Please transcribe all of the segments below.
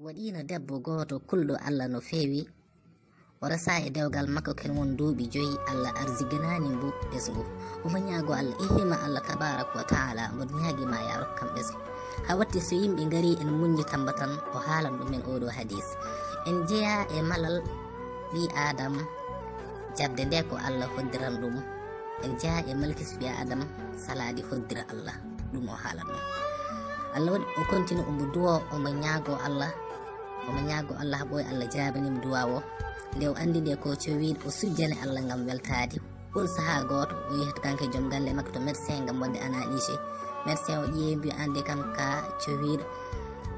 waɗino debbo goto kulɗo Allah no feewi o resa e dewgal makko ken won duuɓi 5 Allah arziganani mbo ɓesgu omo ñaago Allah ihima Allah tabaraka wa taala mbo ñaagima ya rokkam ɓesgu ha watti so yimɓe ngari en muññi tamba tan o haalan ɗumen oɗo hadis en jeeya e malal ɓi adam jabde nde ko Allah hoddiran ɗum en jeeya e malkis ɓi adam saladi hoddira Allah ɗum o haalan ɗum Allah waɗi o continue omo duwo omo ñaago Allah ɓoy Allah jabanimo duwa o nde o andi nde ko cowiɗo o sujjane Allah ngam weltade on saaha goto o yehta kanke joom galle makko to médecin ngam wadde analyse médecin o ƴeewi mbi ande kam ka cowiɗo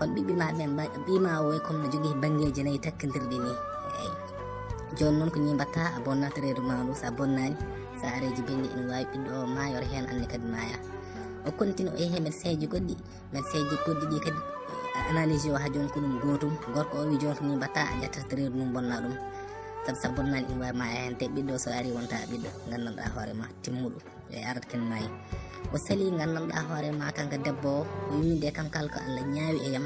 on ɓiɓɓe ma ɓen ɓima o way comme no jogui banggueji 4 takkodirɗi ni eyyi joni noon ko ni mbatta a bonnata reedu ma ndu sa bonnani sa areji bendi ene wawi ɓiɗɗo o mayora hen anne kadi maya o continue o yeehe médecin ji goɗɗi ɗi kadi analyse o ha joni ko ɗum gotum gorko o wi joni ko ni mbatta a ƴettata reedu mum bonna ɗum sabu sa bonnani ene wawi maya hen te ɓiɗɗo so ari wonta ɓiɗɗo gandanɗa hoorema timmuɗo e arata ken maayi o sali gandanɗa hoorema kanko debbo o yiminde kam kala ko Allah ñaawi e yam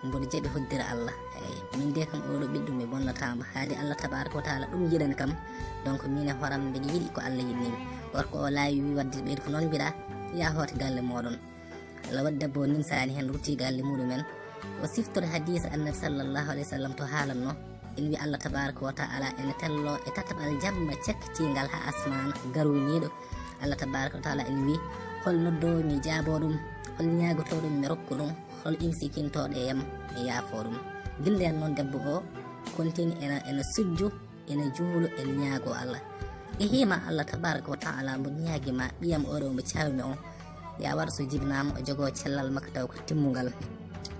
mboɗo jaaɓi hoddira Allah eyyi min de kam oɗo ɓiɗɗo mi bonnatama haade Allah tabaraka wa taala ɗum yiɗani kam donc min e hooram mbiɗa yiiɗi ko Allah yiɗnimi gorko o laawi wi wadde ɓeydi ko noon mbiɗa ya hoota galle moɗon Allah waɗi debbo o nimsani hen rutti galle muɗumen o siftore hadisa annabi sallllahu alayhi wa sallam to haalanno en wi Allah tabaraka wa taala ene tello e tataɓal jamma cakkitingal ha asmana garwiniɗo Allah tabaraka wa taala en wi hol noddowo mi jaabo ɗum hol ñagotoɗum mi rokku ɗum hol imsikintoɗo e yam mi yaafo ɗum gille en noon debbo o continue ene sujju ene juulo ene ñaago Allah e hima Allah tabaraka wa taala mbo ñaaguima ɓiyam oɗo mbo cawmi o ya waɗa so jibinama o jogo cellal makko taw ko timmugal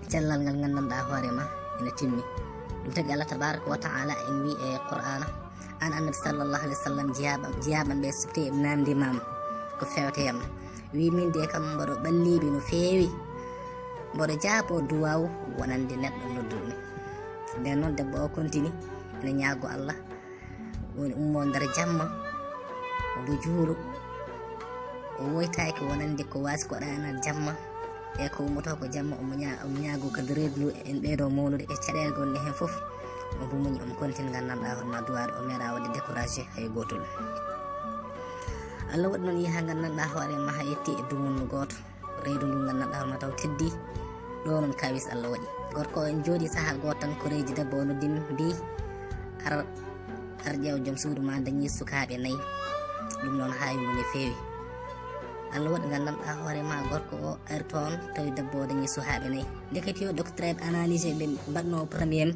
cellal ngal gandanɗa hoorema ene timmi ɗum tagui Allah tabaraka wa taala en wi e qur'ana an annabi sallllahu alih w sallam jeyaɓam ɓe so tawi ɓe namdimama ko fewteyam wi min de kam mboɗo ɓalliɓe no feewi mboɗo jaabo duwaw wonande neɗɗo nodduɗumi nden noon debbo o continue ene ñaago Allah woni ummo nder jamma omo juulo o woytaki wonande ko wasi ko ɗana jamma e ko ummoto ko jamma omo ñaago kadi reedu en ɓeeɗo mawnude e caɗele gonɗe hen foof omo muñi omo continue gandanɗa honma duwaɗo o meeɗa wadde découragé hay gotol Allah waɗi noon yiha gandanɗa hoorema ha yetti e dumunnu goto reedu ndu gandanɗa hoorema taw teddi ɗo noon kawis Allah waɗi gorko en jooɗi saaha goto tan ko reeji debbo o noddimi mbi ar ƴeew joom suudu ma dañi sukaɓe 4 ɗum noon hawimo no feewi Allah waɗi gandanɗa hoorema gorko o ari toon tawi debbo o dañi sukaɓe 4 dekati yo docteur analyse ɓe mbaɗno premier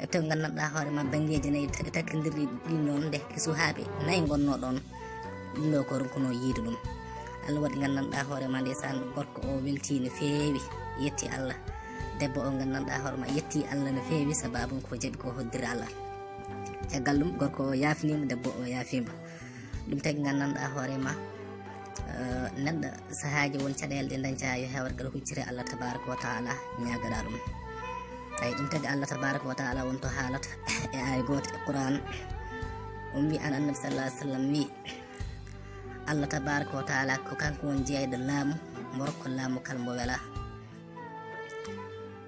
e tawi gandanɗa hoorema banggueji 4 takkodirɗi ɗin noon nde ko sukaɓe 4 gonno ɗon ɗum ɗo ko ronkuno yiide ɗum Allah waɗi gandanɗa hoorema ndesan gorko o welti no feewi yetti Allah debbo o gandanɗa hoorema yetti Allah no feewi sababu ko jaaɓi ko hoddira Allah caggal ɗum gorko o yaafinima debbo o yaafima ɗum tagui gandanɗa hoorema neɗɗo sahaji won caɗele ɗe dañca yo hewre kadi huccire Allah tabaraka wa taala ñagaɗa ɗum ay ɗum tagui Allah tabaraka wa taala wonto haalata e ay goto e Qur'an on wi an annabi sallallahu alih w sallam wi Allah tabaraka wa taala ko kanko won jeeyɗo laamu mo rokko laamu kala mbo wela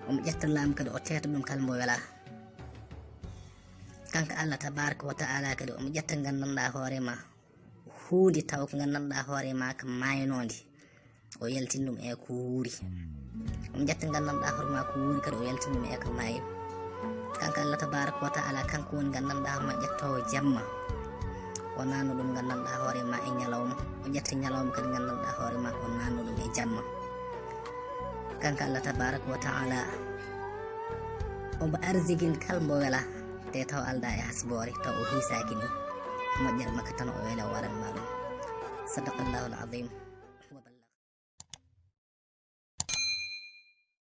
omo ƴetta laamu kadi o teeta ɗum kala mbo wela kanko Allah tabaraka wa taala kadi omo ƴetta gandanɗa hoorema huunde taw ko gandanɗa hoorema ko maynode o yaltin ɗum e ko wuuri omo ƴetta gandanɗa hoorema ko wuuri kadi o yaltin ɗum e ko maayi kanko Allah tabaraka wa taala kanko woni gandanɗa hoorema ƴettowo jamma o nanno ɗum gandanɗa hoorema e ñalawma o ƴetta ñalawma kadi gandanɗa hoorema o nanno ɗum e jamma kanko Allah tabaraka wa taala omo arziguin kala mbo wela te taw alda e hasbore taw o hiisaki ni moƴƴere makko tan o weele o waranma ɗum sadaqallahu al azim